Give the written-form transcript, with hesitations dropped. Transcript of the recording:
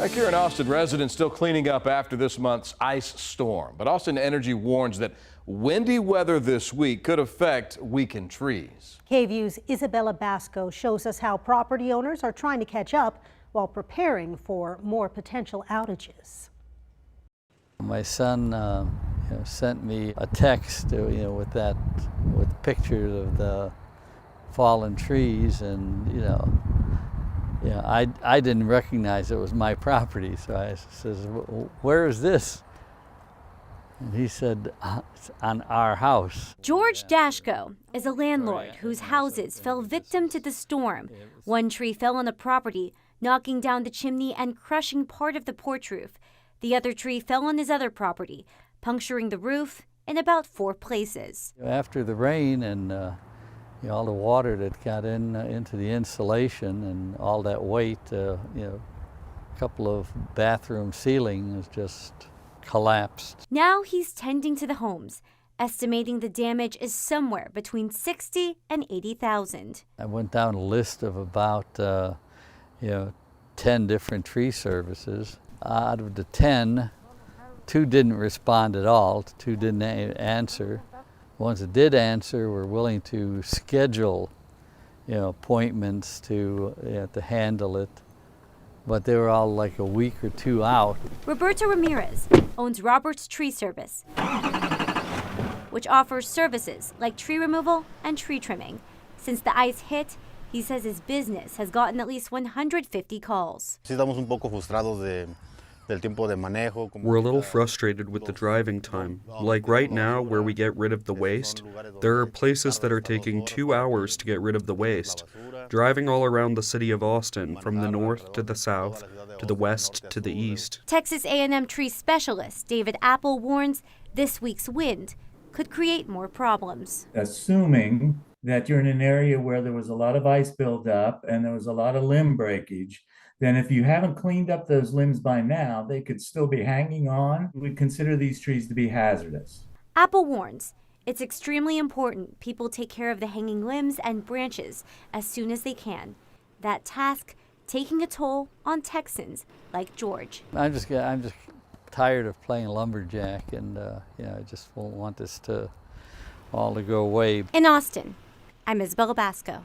Back here in Austin, residents still cleaning up after this month's ice storm. But Austin Energy warns that windy weather this week could affect weakened trees. KVUE's Isabella Basco shows us how property owners are trying to catch up while preparing for more potential outages. My son sent me a text with pictures of the fallen trees, and I didn't recognize it was my property, so I says, "Where is this?" And he said, "It's on our house." George Dashko is a landlord whose houses fell victim to the storm. One tree fell on the property, knocking down the chimney and crushing part of the porch roof. The other tree fell on his other property, puncturing the roof in about 4 places. After the rain and all the water that got into the insulation and all that weight, a couple of bathroom ceilings just collapsed. Now he's tending to the homes, estimating the damage is somewhere between $60,000 and $80,000. I went down a list of about 10 different tree services. Out of the 10, 2 didn't respond at all, 2 didn't answer. The ones that did answer were willing to schedule appointments to handle it, but they were all like a week or 2 out. Roberto Ramirez owns Robert's Tree Service, which offers services like tree removal and tree trimming. Since the ice hit, he says his business has gotten at least 150 calls. We're a little frustrated with the driving time. Like right now, where we get rid of the waste, there are places that are taking 2 hours to get rid of the waste. Driving all around the city of Austin, from the north to the south, to the west to the east. Texas A&M tree specialist David Apple warns this week's wind could create more problems. Assuming that you're in an area where there was a lot of ice buildup and there was a lot of limb breakage, then if you haven't cleaned up those limbs by now, they could still be hanging on. We'd consider these trees to be hazardous. Apple warns it's extremely important people take care of the hanging limbs and branches as soon as they can. That task taking a toll on Texans like George. I'm just tired of playing lumberjack, and I just won't want this all to go away. In Austin, I'm Isabella Basco.